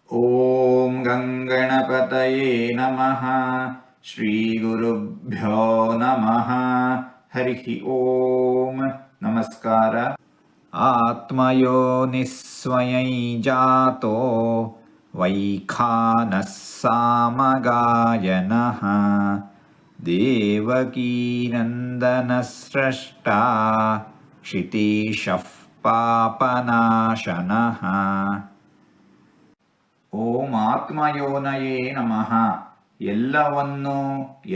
ಓಂ ಗಂಗಣಪತಯೇ ನಮಃ. ಶ್ರೀ ಗುರುಭ್ಯೋ ನಮಃ. ಹರಿ ಓಂ. ನಮಸ್ಕಾರ. ಆತ್ಮಯೋನಿಸ್ವಯಂ ಜಾತೋ ವೈಖಾನಃ ಸಾಮಗಾಯನಃ ದೇವಕೀನಂದನಃ ಸ್ರಷ್ಟಾ ಕ್ಷಿತೀಶಃ ಪಾಪನಾಶನಃ. ಓಂ ಆತ್ಮಯೋನಯೇ ನಮಃ. ಎಲ್ಲವನ್ನೂ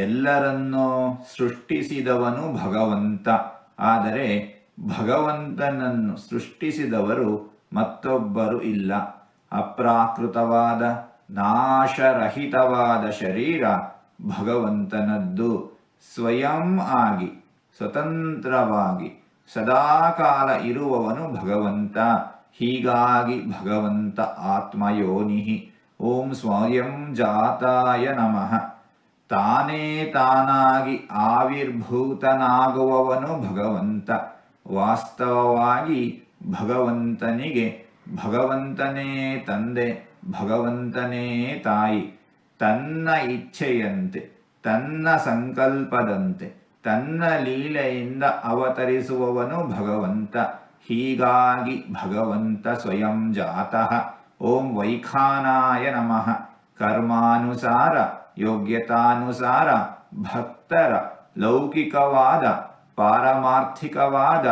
ಎಲ್ಲರನ್ನೂ ಸೃಷ್ಟಿಸಿದವನು ಭಗವಂತ. ಆದರೆ ಭಗವಂತನನ್ನು ಸೃಷ್ಟಿಸಿದವರು ಮತ್ತೊಬ್ಬರು ಇಲ್ಲ. ಅಪ್ರಾಕೃತವಾದ ನಾಶರಹಿತವಾದ ಶರೀರ ಭಗವಂತನದ್ದು. ಸ್ವಯಂ ಆಗಿ ಸ್ವತಂತ್ರವಾಗಿ ಸದಾಕಾಲ ಇರುವವನು ಭಗವಂತ. ಹೀಗಾಗಿ ಭಗವಂತ ಆತ್ಮಯೋನಿ. ಓಂ ಸ್ವಯಂ ಜಾತಾಯ ನಮಃ. ತಾನೇ ತಾನಾಗಿ ಆವಿರ್ಭೂತನಾಗುವವನು ಭಗವಂತ. ವಾಸ್ತವವಾಗಿ ಭಗವಂತನಿಗೆ ಭಗವಂತನೇ ತಂದೆ, ಭಗವಂತನೇ ತಾಯಿ. ತನ್ನ ಇಚ್ಛೆಯಂತೆ, ತನ್ನ ಸಂಕಲ್ಪದಂತೆ, ತನ್ನ ಲೀಲೆಯಿಂದ ಅವತರಿಸುವವನು ಭಗವಂತ. ಹೀಗಾಗಿ ಭಗವಂತ ಸ್ವಯಂ ಜಾತಃ. ಓಂ ವೈಖಾನಾಯ ನಮಃ. ಕರ್ಮಾನುಸಾರ, ಯೋಗ್ಯತಾನುಸಾರ ಭಕ್ತರ ಲೌಕಿಕವಾದ ಪಾರಮಾರ್ಥಿಕವಾದ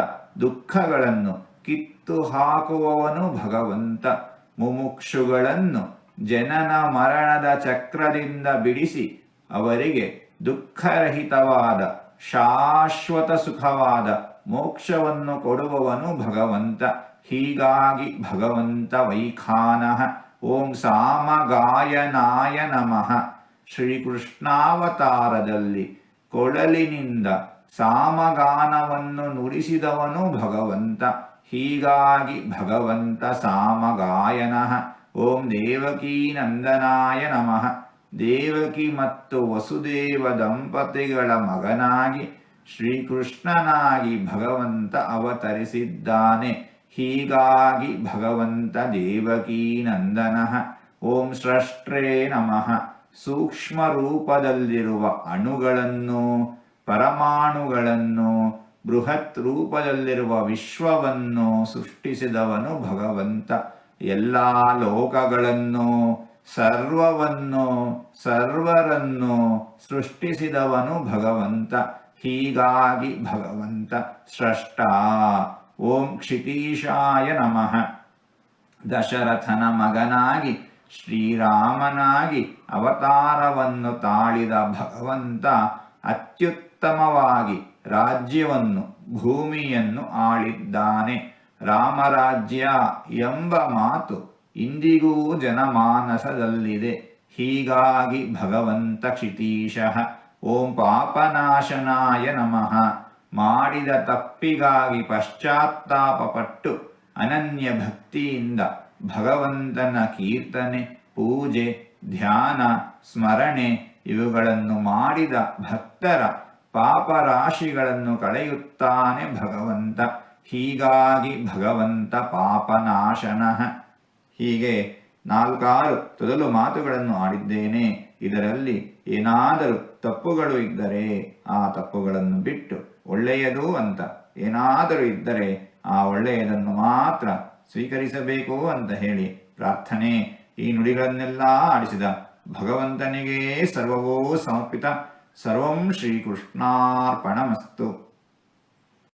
ದುಃಖಗಳನ್ನು ಕಿತ್ತು ಹಾಕುವವನು ಭಗವಂತ. ಮುಮುಕ್ಷುಗಳನ್ನು ಜನನ ಮರಣದ ಚಕ್ರದಿಂದ ಬಿಡಿಸಿ ಅವರಿಗೆ ದುಃಖರಹಿತವಾದ ಶಾಶ್ವತ ಸುಖವಾದ ಮೋಕ್ಷವನ್ನು ಕೊಡುವವನು ಭಗವಂತ. ಹೀಗಾಗಿ ಭಗವಂತ ವೈಖಾನಃ. ಓಂ ಸಾಮಗಾಯನಾಯ ನಮಃ. ಶ್ರೀಕೃಷ್ಣಾವತಾರದಲ್ಲಿ ಕೊಳಲಿನಿಂದ ಸಾಮಗಾನವನ್ನು ನುಡಿಸಿದವನು ಭಗವಂತ. ಹೀಗಾಗಿ ಭಗವಂತ ಸಾಮಗಾಯನಃ. ಓಂ ದೇವಕೀನಂದನಾಯ ನಮಃ. ದೇವಕಿ ಮತ್ತು ವಸುದೇವ ದಂಪತಿಗಳ ಮಗನಾಗಿ ಶ್ರೀಕೃಷ್ಣನಾಗಿ ಭಗವಂತ ಅವತರಿಸಿದ್ದಾನೆ. ಹೀಗಾಗಿ ಭಗವಂತ ದೇವಕೀನಂದನಃ. ಓಂ ಸ್ರಷ್ಟ್ರೇ ನಮಃ. ಸೂಕ್ಷ್ಮ ರೂಪದಲ್ಲಿರುವ ಅಣುಗಳನ್ನು, ಪರಮಾಣುಗಳನ್ನು, ಬೃಹತ್ ರೂಪದಲ್ಲಿರುವ ವಿಶ್ವವನ್ನು ಸೃಷ್ಟಿಸಿದವನು ಭಗವಂತ. ಎಲ್ಲ ಲೋಕಗಳನ್ನು, ಸರ್ವವನ್ನು, ಸರ್ವರನ್ನು ಸೃಷ್ಟಿಸಿದವನು ಭಗವಂತ. ಹೀಗಾಗಿ ಭಗವಂತ ಸ್ರಷ್ಟಾ. ಓಂ ಕ್ಷಿತೀಶಾಯ ನಮಃ. ದಶರಥನ ಮಗನಾಗಿ ಶ್ರೀರಾಮನಾಗಿ ಅವತಾರವನ್ನು ತಾಳಿದ ಭಗವಂತ ಅತ್ಯುತ್ತಮವಾಗಿ ರಾಜ್ಯವನ್ನು, ಭೂಮಿಯನ್ನು ಆಳಿದ್ದಾನೆ. ರಾಮರಾಜ್ಯ ಎಂಬ ಮಾತು ಇಂದಿಗೂ ಜನಮಾನಸದಲ್ಲಿದೆ. ಹೀಗಾಗಿ ಭಗವಂತ ಕ್ಷಿತೀಶಃ. ಓಂ ಪಾಪನಾಶನಾಯ ನಮಃ. ಮಾಡಿದ ತಪ್ಪಿಗಾಗಿ ಪಶ್ಚಾತ್ತಾಪಪಟ್ಟು ಅನನ್ಯ ಭಕ್ತಿಯಿಂದ ಭಗವಂತನ ಕೀರ್ತನೆ, ಪೂಜೆ, ಧ್ಯಾನ, ಸ್ಮರಣೆ ಇವುಗಳನ್ನು ಮಾಡಿದ ಭಕ್ತರ ಪಾಪರಾಶಿಗಳನ್ನು ಕಳೆಯುತ್ತಾನೆ ಭಗವಂತ. ಹೀಗಾಗಿ ಭಗವಂತ ಪಾಪನಾಶನಃ. ಹೀಗೆ 4 ತೊದಲು ಮಾತುಗಳನ್ನು ಆಡಿದ್ದೇನೆ. ಇದರಲ್ಲಿ ಏನಾದರೂ ತಪ್ಪುಗಳು ಇದ್ದರೆ ಆ ತಪ್ಪುಗಳನ್ನು ಬಿಟ್ಟು ಒಳ್ಳೆಯದು ಅಂತ ಏನಾದರೂ ಇದ್ದರೆ ಆ ಒಳ್ಳೆಯದನ್ನು ಮಾತ್ರ ಸ್ವೀಕರಿಸಬೇಕು ಅಂತ ಹೇಳಿ ಪ್ರಾರ್ಥನೆ. ಈ ನುಡಿಗಳನ್ನೆಲ್ಲ ಆಡಿಸಿದ ಭಗವಂತನಿಗೇ ಸರ್ವವೂ ಸಮರ್ಪಿತ. ಸರ್ವಂ ಶ್ರೀಕೃಷ್ಣಾರ್ಪಣಮಸ್ತು.